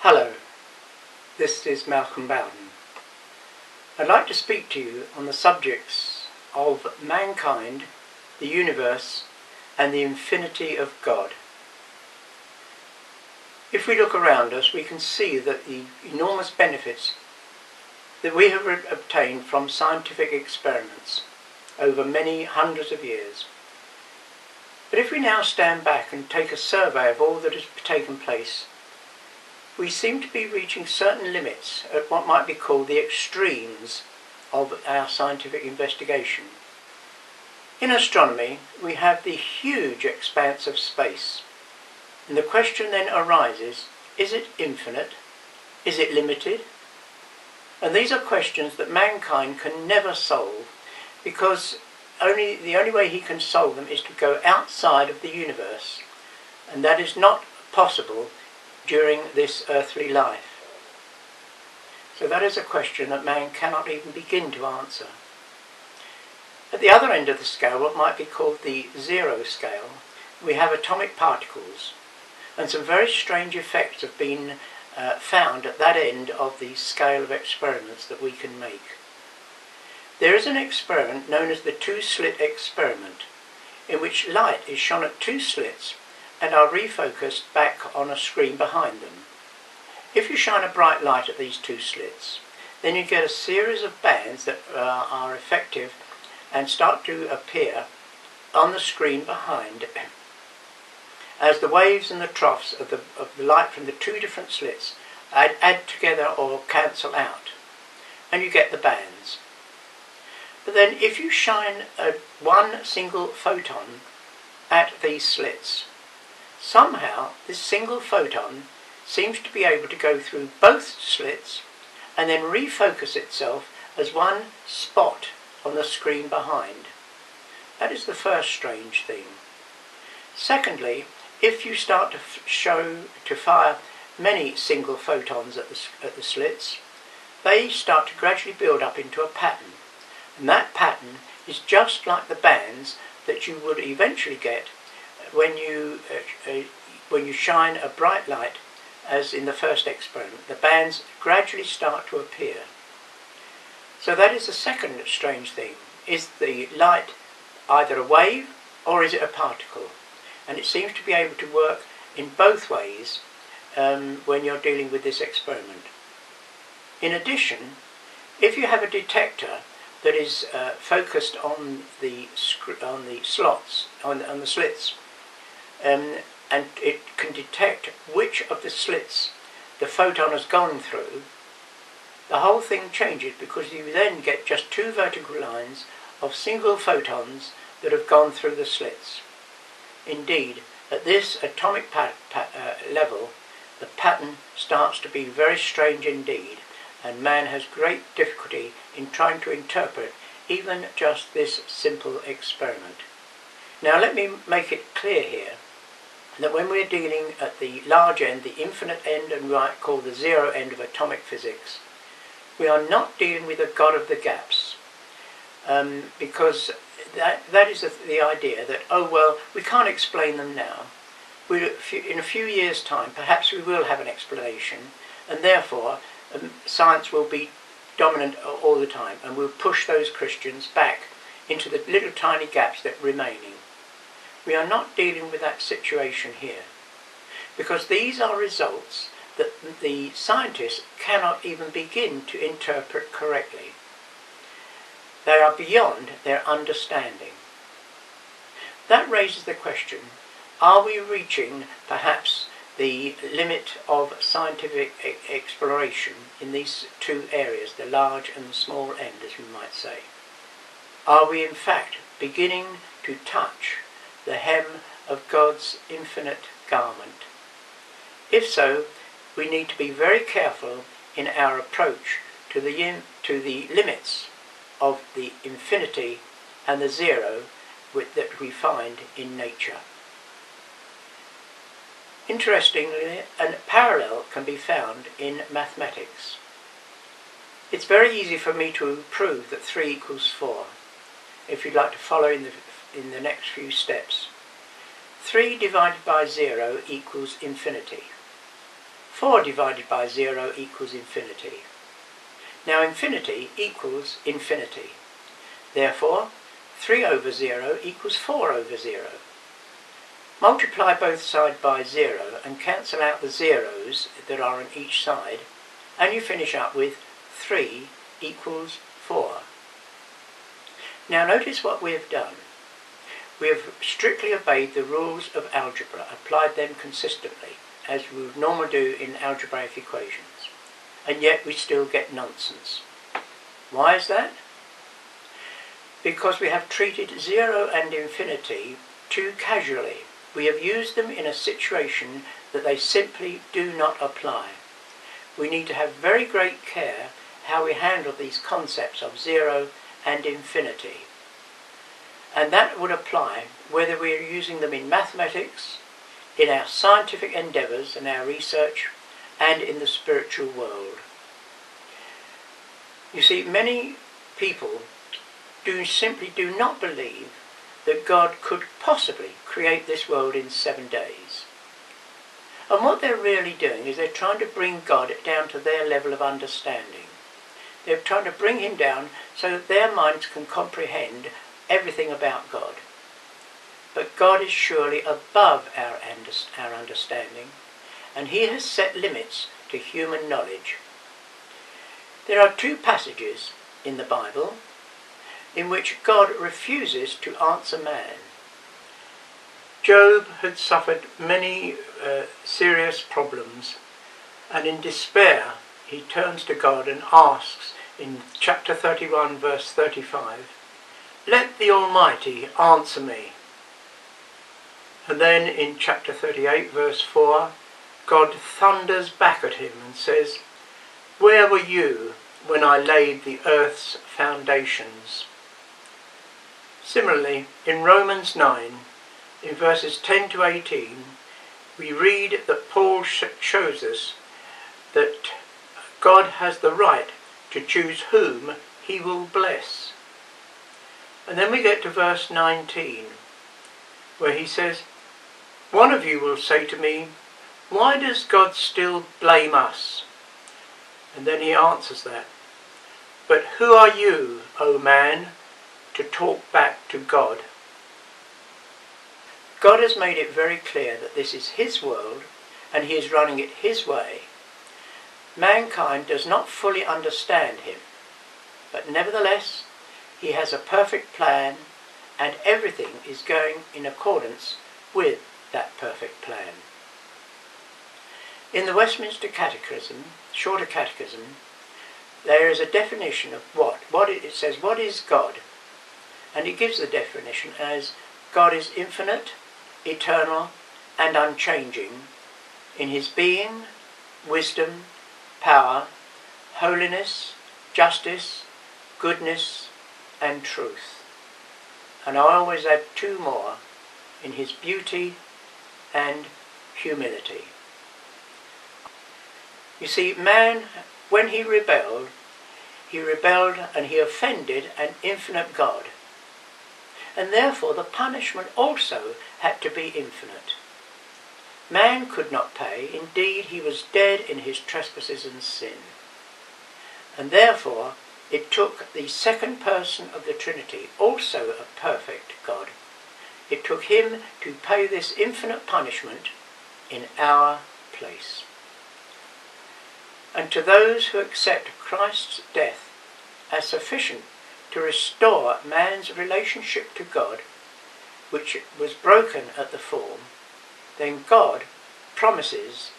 Hello, this is Malcolm Bowden. I'd like to speak to you on the subjects of mankind, the universe, and the infinity of God. If we look around us, we can see that the enormous benefits that we have obtained from scientific experiments over many hundreds of years. But if we now stand back and take a survey of all that has taken place, we seem to be reaching certain limits at what might be called the extremes of our scientific investigation. In astronomy, we have the huge expanse of space, and the question then arises, is it infinite? Is it limited? And these are questions that mankind can never solve, because the only way he can solve them is to go outside of the universe, and that is not possible during this earthly life. So that is a question that man cannot even begin to answer. At the other end of the scale, what might be called the zero scale, we have atomic particles, and some very strange effects have been found at that end of the scale of experiments that we can make. There is an experiment known as the two-slit experiment, in which light is shone at two slits and are refocused back on a screen behind them. If you shine a bright light at these two slits, then you get a series of bands that are effective and start to appear on the screen behind as the waves and the troughs of the light from the two different slits add together or cancel out, and you get the bands. But then if you shine one single photon at these slits, somehow this single photon seems to be able to go through both slits and then refocus itself as one spot on the screen behind. That is the first strange thing. Secondly, if you start to fire many single photons at the slits, they start to gradually build up into a pattern. And that pattern is just like the bands that you would eventually get when you shine a bright light, as in the first experiment. The bands gradually start to appear. So that is the second strange thing. Is the light either a wave or is it a particle? And it seems to be able to work in both ways when you're dealing with this experiment. In addition, if you have a detector that is focused on the slits, and it can detect which of the slits the photon has gone through, the whole thing changes, because you then get just two vertical lines of single photons that have gone through the slits. Indeed, at this atomic level, the pattern starts to be very strange indeed, and man has great difficulty in trying to interpret even just this simple experiment. Now let me make it clear here that when we're dealing at the large end, the infinite end, and we might call the zero end of atomic physics, we are not dealing with a God of the gaps, because that is the idea that, oh well, we can't explain them now. In a few years' time, perhaps we will have an explanation, and therefore science will be dominant all the time, and will push those Christians back into the little tiny gaps that are remaining. We are not dealing with that situation here, because these are results that the scientists cannot even begin to interpret correctly. They are beyond their understanding. That raises the question, are we reaching perhaps the limit of scientific exploration in these two areas, the large and the small end, as we might say? Are we in fact beginning to touch the hem of God's infinite garment? If so, we need to be very careful in our approach to the limits of the infinity and the zero that we find in nature. Interestingly, a parallel can be found in mathematics. It's very easy for me to prove that 3 equals 4, if you'd like to follow in the next few steps. 3 divided by 0 equals infinity. 4 divided by 0 equals infinity. Now infinity equals infinity. Therefore, 3 over 0 equals 4 over 0. Multiply both sides by 0 and cancel out the zeros that are on each side, and you finish up with 3 equals 4. Now notice what we have done. We have strictly obeyed the rules of algebra, applied them consistently, as we would normally do in algebraic equations, and yet we still get nonsense. Why is that? Because we have treated 0 and infinity too casually. We have used them in a situation that they simply do not apply. We need to have very great care how we handle these concepts of 0 and infinity. And that would apply whether we are using them in mathematics, in our scientific endeavours and our research, and in the spiritual world. You see, many people simply do not believe that God could possibly create this world in 7 days. And what they're really doing is they're trying to bring God down to their level of understanding. They're trying to bring him down so that their minds can comprehend everything about God. But God is surely above our understanding, and he has set limits to human knowledge. There are 2 passages in the Bible in which God refuses to answer man. Job had suffered many serious problems, and in despair he turns to God and asks in chapter 31 verse 35, "Let the Almighty answer me." And then in chapter 38 verse 4, God thunders back at him and says, "Where were you when I laid the earth's foundations?" Similarly, in Romans 9, in verses 10 to 18, we read that Paul shows us that God has the right to choose whom he will bless. And then we get to verse 19, where he says, "One of you will say to me, 'Why does God still blame us?' And then he answers that, 'But who are you, O man, to talk back to God?'" God has made it very clear that this is his world and he is running it his way. Mankind does not fully understand him, but nevertheless he has a perfect plan, and everything is going in accordance with that perfect plan. In the Westminster Catechism, Shorter Catechism, there is a definition of what it says, what is God? And it gives the definition as God is infinite, eternal, and unchanging in his being, wisdom, power, holiness, justice, goodness, and truth. And I always add 2 more, in his beauty and humility. You see, man, when he rebelled and he offended an infinite God. And therefore the punishment also had to be infinite. Man could not pay, indeed he was dead in his trespasses and sin. And therefore it took the second person of the Trinity, also a perfect God, it took him to pay this infinite punishment in our place. And to those who accept Christ's death as sufficient to restore man's relationship to God, which was broken at the fall, then God promises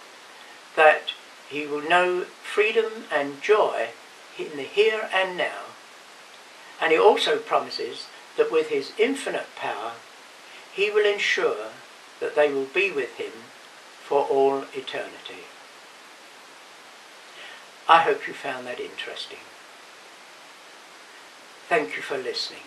that he will know freedom and joy in the here and now. And he also promises that with his infinite power, he will ensure that they will be with him for all eternity. I hope you found that interesting. Thank you for listening.